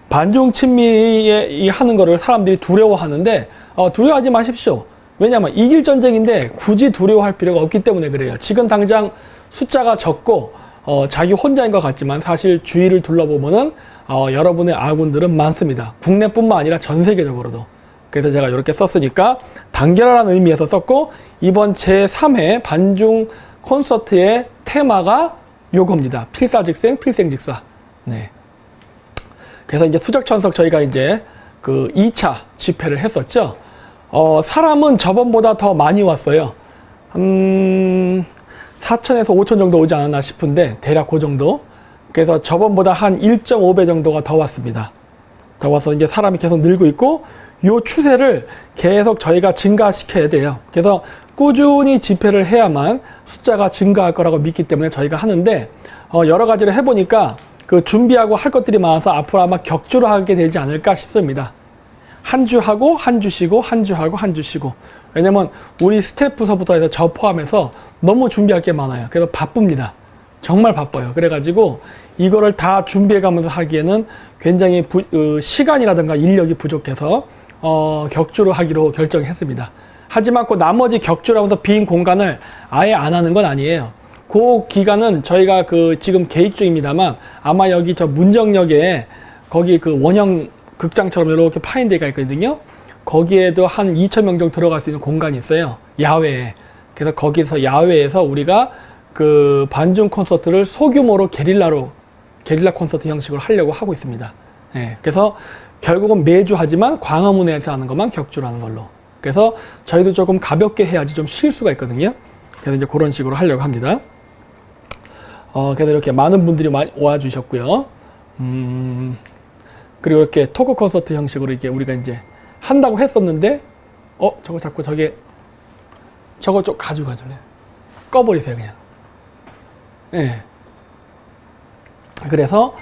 반중 친미 하는 거를 사람들이 두려워하는데 두려워하지 마십시오. 왜냐하면 이길 전쟁인데 굳이 두려워할 필요가 없기 때문에 그래요. 지금 당장 숫자가 적고 자기 혼자인 것 같지만 사실 주위를 둘러보면은 여러분의 아군들은 많습니다. 국내뿐만 아니라 전 세계적으로도. 그래서 제가 이렇게 썼으니까 단결하라는 의미에서 썼고, 이번 제3회 반중 콘서트의 테마가 요겁니다. 필사직생, 필생직사. 네. 그래서 이제 수적천석 저희가 이제 그 2차 집회를 했었죠. 사람은 저번보다 더 많이 왔어요. 4천에서 5천 정도 오지 않았나 싶은데 대략 그 정도. 그래서 저번보다 한 1.5배 정도가 더 왔습니다. 더 와서 이제 사람이 계속 늘고 있고, 요 추세를 계속 저희가 증가시켜야 돼요. 그래서 꾸준히 집회를 해야만 숫자가 증가할 거라고 믿기 때문에 저희가 하는데, 여러 가지를 해보니까 그 준비하고 할 것들이 많아서 앞으로 아마 격주로 하게 되지 않을까 싶습니다. 한 주 하고 한 주 쉬고 한 주 하고 한 주 쉬고. 왜냐면 우리 스태프서부터 해서 저 포함해서 너무 준비할 게 많아요. 그래서 바쁩니다. 정말 바빠요. 그래가지고 이거를 다 준비해가면서 하기에는 굉장히 시간이라든가 인력이 부족해서 격주로 하기로 결정했습니다. 하지만 그 나머지 격주로 하면서 빈 공간을 아예 안 하는 건 아니에요. 그 기간은 저희가 지금 계획 중입니다만, 아마 여기 저 문정역에 거기 그 원형 극장처럼 이렇게 파인 데가 있거든요. 거기에도 한 2,000명 정도 들어갈 수 있는 공간이 있어요. 야외에. 그래서 거기서 야외에서 우리가 그 반중 콘서트를 소규모로 게릴라 콘서트 형식으로 하려고 하고 있습니다. 예. 그래서 결국은 매주 하지만 광화문에서 하는 것만 격주로 하는 걸로. 그래서 저희도 조금 가볍게 해야지 좀 쉴 수가 있거든요. 그래서 이제 그런 식으로 하려고 합니다. 그래서 이렇게 많은 분들이 와주셨고요. 그리고 이렇게 토크 콘서트 형식으로 이게 우리가 이제 한다고 했었는데, 저거 자꾸 저거 좀 가져가래. 꺼버리세요, 그냥. 예. 그래서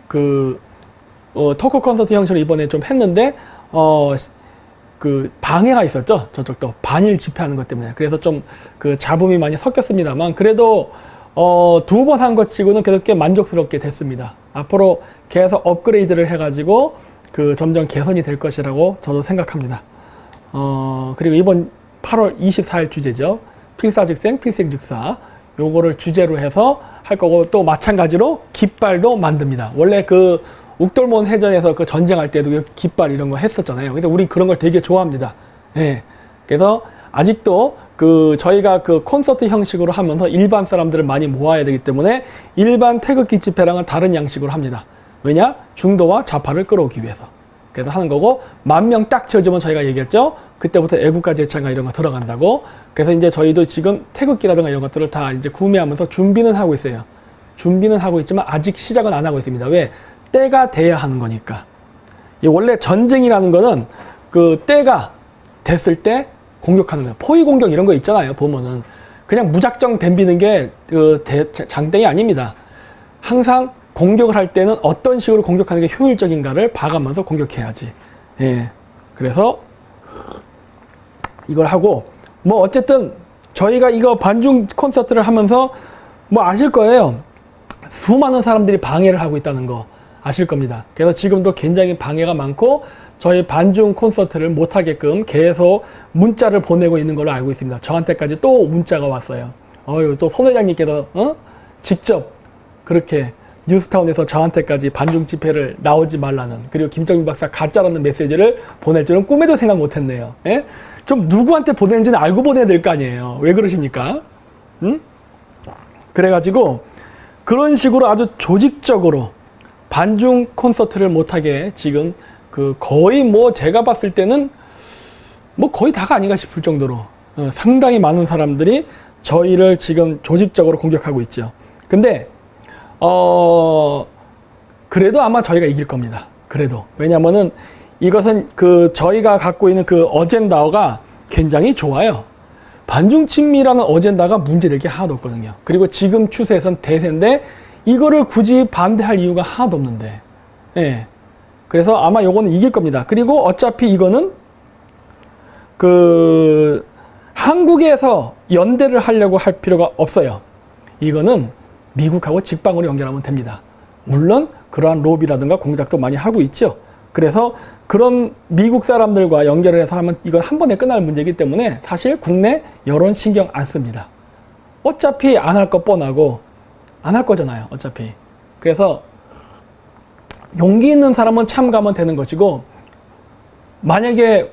토크 콘서트 형식으로 이번에 좀 했는데, 방해가 있었죠. 저쪽도 반일 집회하는 것 때문에. 그래서 좀 잡음이 많이 섞였습니다만, 그래도 2번 한 것 치고는 그래도 꽤 만족스럽게 됐습니다. 앞으로 계속 업그레이드를 해가지고 점점 개선이 될 것이라고 저도 생각합니다. 그리고 이번 8월 24일 주제죠. 필사직생, 필생직사. 요거를 주제로 해서 할 거고, 또 마찬가지로 깃발도 만듭니다. 원래 욱돌몬 해전에서 전쟁할 때도 깃발 이런 거 했었잖아요. 그래서 우리 그런 걸 되게 좋아합니다. 예. 그래서 아직도 저희가 콘서트 형식으로 하면서 일반 사람들을 많이 모아야 되기 때문에 일반 태극기 집회랑은 다른 양식으로 합니다. 왜냐? 중도와 좌파를 끌어오기 위해서. 그래서 하는 거고, 10,000명 딱 채워주면 저희가 얘기했죠. 그때부터 애국가 제창가 이런 거 들어간다고. 그래서 이제 저희도 지금 태극기라든가 이런 것들을 다 이제 구매하면서 준비는 하고 있어요. 준비는 하고 있지만 아직 시작은 안 하고 있습니다. 왜? 때가 돼야 하는 거니까. 원래 전쟁이라는 거는 때가 됐을 때 공격하는 거예요. 포위 공격 이런 거 있잖아요. 보면은 그냥 무작정 덤비는 게 장땡이 아닙니다. 항상 공격을 할 때는 어떤 식으로 공격하는 게 효율적인가를 봐가면서 공격해야지. 예. 그래서 이걸 하고, 어쨌든 저희가 이거 반중 콘서트를 하면서 아실 거예요. 수많은 사람들이 방해를 하고 있다는 거 아실 겁니다. 그래서 지금도 굉장히 방해가 많고 저희 반중 콘서트를 못하게끔 계속 문자를 보내고 있는 걸로 알고 있습니다. 저한테까지 또 문자가 왔어요. 또 손 회장님께서 직접 그렇게 뉴스타운에서 저한테까지 반중 집회를 나오지 말라는, 그리고 김정민 박사 가짜라는 메시지를 보낼 줄은 꿈에도 생각 못했네요. 예? 좀 누구한테 보내는지는 알고 보내야 될 거 아니에요. 왜 그러십니까? 그래가지고 그런 식으로 아주 조직적으로 반중 콘서트를 못하게 지금 거의 제가 봤을 때는 거의 다가 아닌가 싶을 정도로 상당히 많은 사람들이 저희를 지금 조직적으로 공격하고 있죠. 근데 그래도 아마 저희가 이길 겁니다. 그래도. 왜냐면은 이것은 저희가 갖고 있는 어젠다가 굉장히 좋아요. 반중 친미라는 어젠다가 문제될 게 하나도 없거든요. 그리고 지금 추세에선 대세인데 이거를 굳이 반대할 이유가 하나도 없는데. 예. 그래서 아마 요거는 이길 겁니다. 그리고 어차피 이거는 한국에서 연대를 하려고 할 필요가 없어요. 이거는 미국하고 직방으로 연결하면 됩니다. 물론 그러한 로비라든가 공작도 많이 하고 있죠. 그래서 그런 미국 사람들과 연결을 해서 하면 이건 한 번에 끝날 문제이기 때문에 사실 국내 여론 신경 안 씁니다. 어차피 안 할 거 뻔하고 안 할 거잖아요. 어차피. 그래서 용기 있는 사람은 참가하면 되는 것이고, 만약에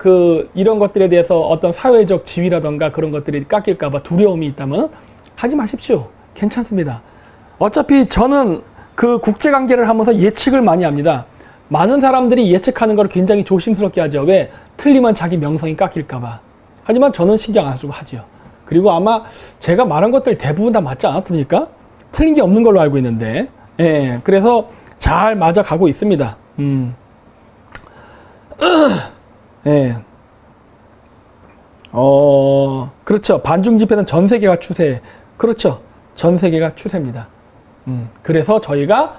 이런 것들에 대해서 어떤 사회적 지위라든가 그런 것들이 깎일까봐 두려움이 있다면 하지 마십시오. 괜찮습니다. 어차피 저는 그 국제관계를 하면서 예측을 많이 합니다. 많은 사람들이 예측하는 걸 굉장히 조심스럽게 하죠. 왜? 틀리면 자기 명성이 깎일까봐. 하지만 저는 신경 안 쓰고 하죠. 그리고 아마 제가 말한 것들 대부분 다 맞지 않았습니까? 틀린 게 없는 걸로 알고 있는데, 예, 그래서 잘 맞아가고 있습니다. 예. 그렇죠. 반중 집회는 전 세계가 추세. 그렇죠. 전 세계가 추세입니다. 그래서 저희가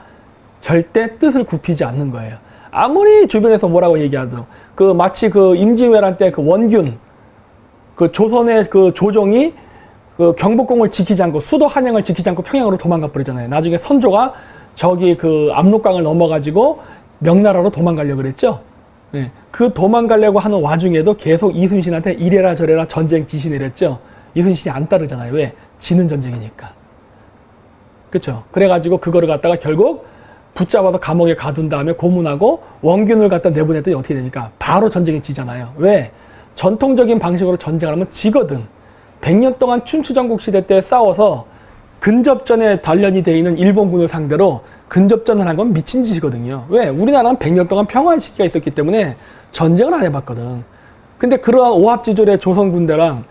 절대 뜻을 굽히지 않는 거예요. 아무리 주변에서 뭐라고 얘기하도, 마치 임진왜란 때 원균, 조선의 조정이 경복궁을 지키지 않고, 수도 한양을 지키지 않고 평양으로 도망가 버리잖아요. 나중에 선조가 저기 압록강을 넘어가지고 명나라로 도망가려고 그랬죠. 네. 그 도망가려고 하는 와중에도 계속 이순신한테 이래라 저래라 전쟁 지시 내렸죠. 이순신이 안 따르잖아요. 왜? 지는 전쟁이니까. 그쵸? 그래가지고 그거를 갖다가 결국 붙잡아서 감옥에 가둔 다음에 고문하고 원균을 갖다 내보냈더니 어떻게 되니까 바로 전쟁이 지잖아요. 왜? 전통적인 방식으로 전쟁을 하면 지거든. 100년 동안 춘추전국 시대 때 싸워서 근접전에 단련이 돼 있는 일본군을 상대로 근접전을 한 건 미친 짓이거든요. 왜? 우리나라는 100년 동안 평화의 시기가 있었기 때문에 전쟁을 안 해봤거든. 근데 그러한 오합지졸의 조선 군대랑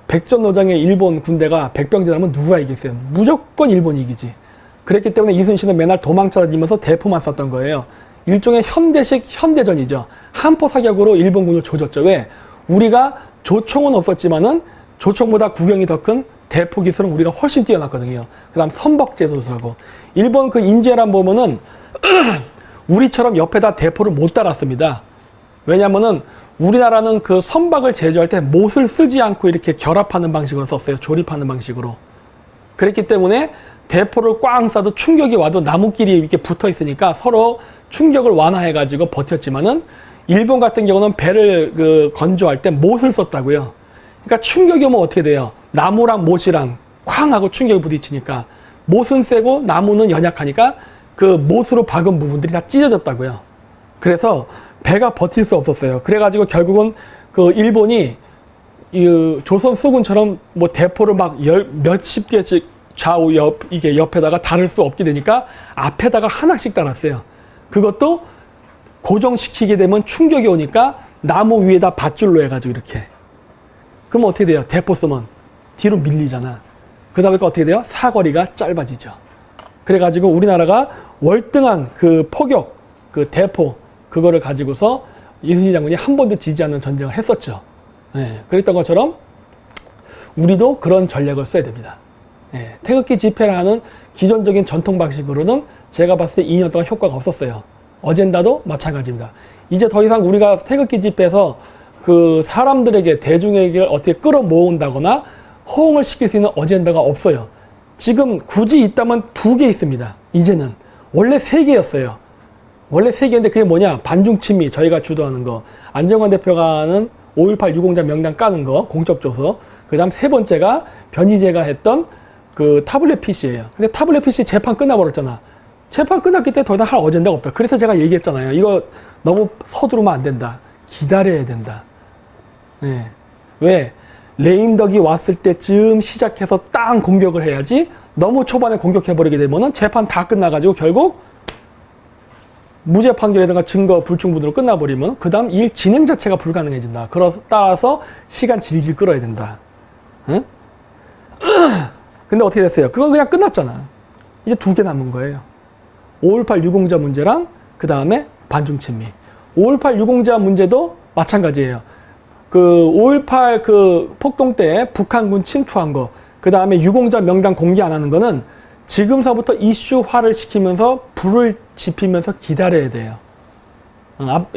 백전노장의 일본 군대가 백병전하면 누가 이기겠어요? 무조건 일본이 이기지. 그랬기 때문에 이순신은 맨날 도망쳐다니면서 대포만 쐈던 거예요. 일종의 현대식 현대전이죠. 한포 사격으로 일본군을 조졌죠. 왜? 우리가 조총은 없었지만은 조총보다 구경이 더 큰 대포 기술은 우리가 훨씬 뛰어났거든요. 그 다음 선박제도라고. 일본 임진왜란 보면은 우리처럼 옆에다 대포를 못 달았습니다. 왜냐면은 우리나라는 선박을 제조할 때 못을 쓰지 않고 이렇게 결합하는 방식으로 썼어요. 조립하는 방식으로. 그랬기 때문에 대포를 꽝 쏴도 충격이 와도 나무끼리 이렇게 붙어 있으니까 서로 충격을 완화해가지고 버텼지만은 일본 같은 경우는 배를 건조할 때 못을 썼다고요. 그러니까 충격이 오면 어떻게 돼요? 나무랑 못이랑 쾅 하고 충격이 부딪히니까 못은 세고 나무는 연약하니까 못으로 박은 부분들이 다 찢어졌다고요. 그래서 배가 버틸 수 없었어요. 그래가지고 결국은 일본이 조선 수군처럼 뭐 대포를 막 몇십 개씩 좌우 이게 옆에다가 달을 수 없게 되니까 앞에다가 하나씩 달았어요. 그것도 고정시키게 되면 충격이 오니까 나무 위에다 밧줄로 해가지고 이렇게. 그럼 어떻게 돼요? 대포 쓰면 뒤로 밀리잖아. 그러다 보니까 어떻게 돼요? 사거리가 짧아지죠. 그래가지고 우리나라가 월등한 포격, 대포, 그거를 가지고서 이순신 장군이 한 번도 지지 않는 전쟁을 했었죠. 네, 그랬던 것처럼 우리도 그런 전략을 써야 됩니다. 네, 태극기 집회라는 기존적인 전통 방식으로는 제가 봤을 때 2년 동안 효과가 없었어요. 어젠다도 마찬가지입니다. 이제 더 이상 우리가 태극기 집회에서 사람들에게, 대중에게 어떻게 끌어모은다거나 호응을 시킬 수 있는 어젠다가 없어요. 지금 굳이 있다면 2개 있습니다. 이제는. 원래 3개였어요. 원래 3개인데 그게 뭐냐? 반중친미, 저희가 주도하는 거. 안정환 대표가 하는 5.18 유공자 명단 까는 거, 공적조서. 그 다음 3번째가 변희재가 했던 타블렛 PC예요. 근데 타블렛 PC 재판 끝나버렸잖아. 재판 끝났기 때문에 더 이상 할 어젠다가 없다. 그래서 제가 얘기했잖아요. 이거 너무 서두르면 안 된다. 기다려야 된다. 네. 왜? 레임덕이 왔을 때쯤 시작해서 딱 공격을 해야지, 너무 초반에 공격해버리게 되면은 재판 다 끝나가지고 결국 무죄 판결이라든가 증거 불충분으로 끝나버리면 그 다음 일 진행 자체가 불가능해진다. 따라서 시간 질질 끌어야 된다. 응? 근데 어떻게 됐어요? 그거 그냥 끝났잖아. 이제 2개 남은 거예요. 5.18 유공자 문제랑 그 다음에 반중친미. 5.18 유공자 문제도 마찬가지예요. 5.18 폭동 때 북한군 침투한 거, 그 다음에 유공자 명단 공개 안 하는 거는 지금서부터 이슈화를 시키면서 불을 지피면서 기다려야 돼요.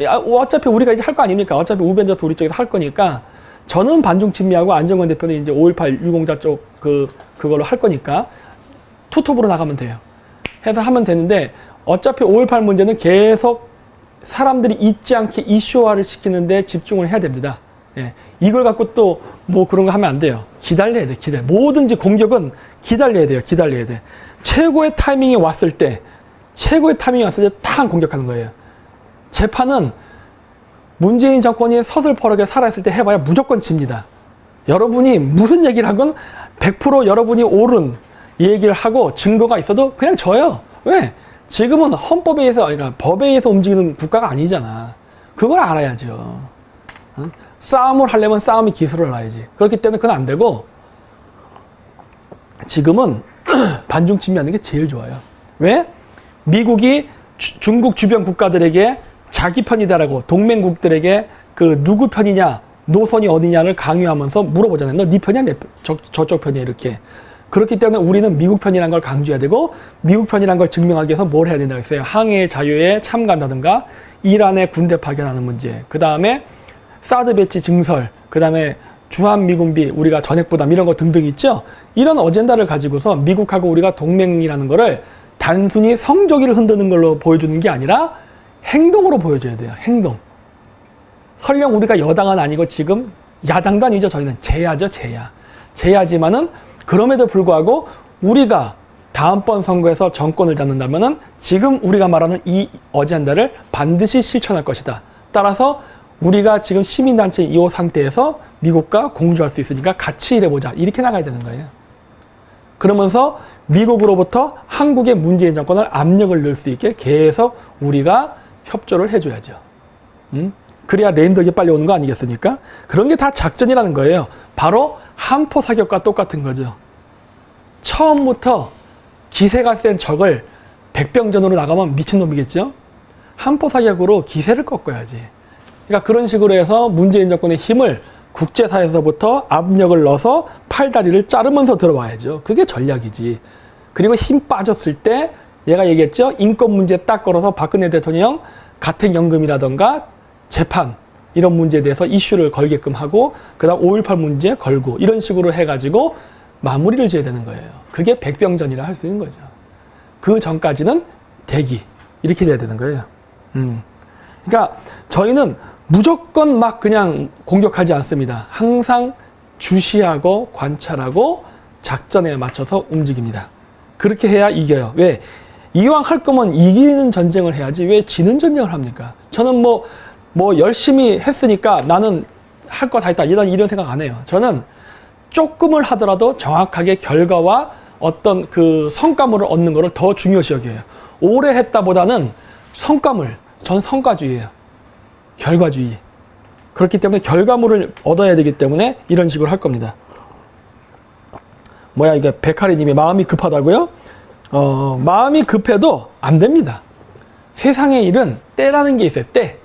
어차피 우리가 이제 할 거 아닙니까? 어차피 우벤져스 우리 쪽에서 할 거니까, 저는 반중친미하고 안정환 대표는 이제 5.18 유공자 쪽 그걸로 할 거니까 투톱으로 나가면 돼요. 해서 하면 되는데, 어차피 5.18 문제는 계속 사람들이 잊지 않게 이슈화를 시키는데 집중을 해야 됩니다. 예. 이걸 갖고 또 뭐 그런 거 하면 안 돼요. 기다려야 돼. 뭐든지 공격은 기다려야 돼요. 기다려야 돼. 최고의 타이밍이 왔을 때 탕 공격하는 거예요. 재판은 문재인 정권이 서슬퍼르게 살아있을 때 해봐야 무조건 집니다. 여러분이 무슨 얘기를 하건 100% 여러분이 옳은 얘기를 하고 증거가 있어도 그냥 져요. 왜? 지금은 헌법에 의해서, 그러니까 법에 의해서 움직이는 국가가 아니잖아. 그걸 알아야죠. 응? 싸움을 하려면 싸움의 기술을 알아야지. 그렇기 때문에 그건 안 되고, 지금은 반중 침미하는 게 제일 좋아요. 왜? 미국이 중국 주변 국가들에게 자기 편이다라고 동맹국들에게 그 누구 편이냐, 노선이 어디냐를 강요하면서 물어보잖아요. 너 네 편이야? 저쪽 편이야? 이렇게. 그렇기 때문에 우리는 미국 편이라는 걸 강조해야 되고, 미국 편이라는 걸 증명하기 위해서 뭘 해야 된다고 했어요? 항해의 자유에 참가한다든가, 이란에 군대 파견하는 문제, 그 다음에 사드 배치 증설, 그 다음에 주한미군비, 우리가 전액부담 이런 거 등등 있죠? 이런 어젠다를 가지고서 미국하고 우리가 동맹이라는 거를 단순히 성조기를 흔드는 걸로 보여주는 게 아니라 행동으로 보여줘야 돼요. 행동. 설령 우리가 여당은 아니고 지금 야당도 아니죠. 저희는 제야죠. 제야. 제야지만은 그럼에도 불구하고 우리가 다음번 선거에서 정권을 잡는다면은 지금 우리가 말하는 이 어젠다를 반드시 실천할 것이다. 따라서 우리가 지금 시민단체 이 상태에서 미국과 공조할 수 있으니까 같이 일해보자. 이렇게 나가야 되는 거예요. 그러면서 미국으로부터 한국의 문재인 정권을 압력을 넣을 수 있게 계속 우리가 협조를 해줘야죠. 그래야 레임덕이 빨리 오는 거 아니겠습니까? 그런 게 다 작전이라는 거예요. 바로 한포 사격과 똑같은 거죠. 처음부터 기세가 센 적을 백병전으로 나가면 미친놈이겠죠? 한포 사격으로 기세를 꺾어야지. 그러니까 그런 식으로 해서 문재인 정권의 힘을 국제사회에서부터 압력을 넣어서 팔다리를 자르면서 들어와야죠. 그게 전략이지. 그리고 힘 빠졌을 때 얘가 얘기했죠. 인권 문제 딱 걸어서 박근혜 대통령 가택연금이라던가 재판 이런 문제에 대해서 이슈를 걸게끔 하고 그 다음 5.18 문제 걸고 이런 식으로 해가지고 마무리를 지어야 되는 거예요. 그게 백병전이라 할 수 있는 거죠. 그 전까지는 대기 이렇게 돼야 되는 거예요. 그러니까 저희는 무조건 막 그냥 공격하지 않습니다. 항상 주시하고 관찰하고 작전에 맞춰서 움직입니다. 그렇게 해야 이겨요. 왜? 이왕 할 거면 이기는 전쟁을 해야지 왜 지는 전쟁을 합니까? 저는 뭐 열심히 했으니까 나는 할 거 다 했다 이런 생각 안 해요. 저는 조금을 하더라도 정확하게 결과와 어떤 그 성과물을 얻는 거를 더 중요시 여겨요. 오래 했다보다는 저는 성과주의예요. 결과주의. 그렇기 때문에 결과물을 얻어야 되기 때문에 이런 식으로 할 겁니다. 이게 백하리님이 마음이 급하다고요? 마음이 급해도 안 됩니다. 세상의 일은 때라는 게 있어요. 때.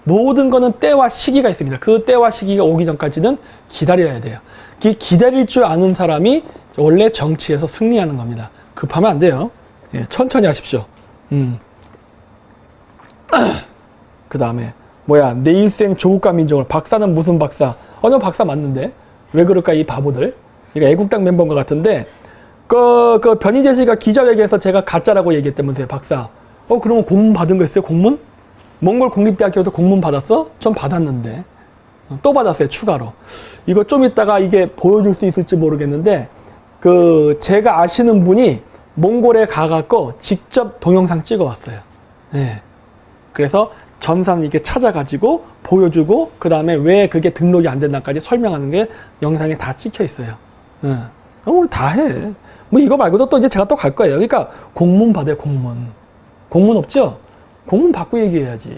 모든 거는 때와 시기가 있습니다. 그 때와 시기가 오기 전까지는 기다려야 돼요. 기다릴 줄 아는 사람이 원래 정치에서 승리하는 겁니다. 급하면 안 돼요. 예, 천천히 하십시오. 그 다음에 내 일생 조국과 민족을 박사는 무슨 박사? 너 박사 맞는데 왜 그럴까 이 바보들? 이거 애국당 멤버인 것 같은데 그 변희재 씨가 기자회견에서 제가 가짜라고 얘기했다면서요, 박사. 그러면 공문 받은 거 있어요? 공문? 몽골 국립대학교도 공문 받았어? 전 받았는데 또 받았어요, 추가로. 이거 좀 이따가 이게 보여줄 수 있을지 모르겠는데 제가 아시는 분이 몽골에 가갖고 직접 동영상 찍어왔어요. 네. 그래서 전산 이렇게 찾아가지고 보여주고 그 다음에 왜 그게 등록이 안 된다까지 설명하는 게 영상에 다 찍혀 있어요. 우리 다 해. 이거 말고도 또 이제 제가 또 갈 거예요. 그러니까 공문 받아요, 공문. 공문 없죠? 공문 받고 얘기해야지.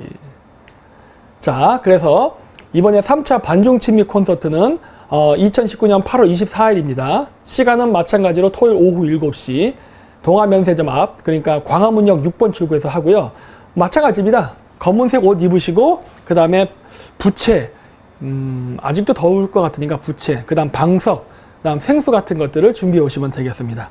자, 그래서 이번에 3차 반중친미 콘서트는 2019년 8월 24일입니다. 시간은 마찬가지로 토요일 오후 7시 동아면세점 앞, 그러니까 광화문역 6번 출구에서 하고요. 마찬가지입니다. 검은색 옷 입으시고 그 다음에 부채, 아직도 더울 것 같으니까 부채, 그 다음 방석, 그 다음 생수 같은 것들을 준비해 오시면 되겠습니다.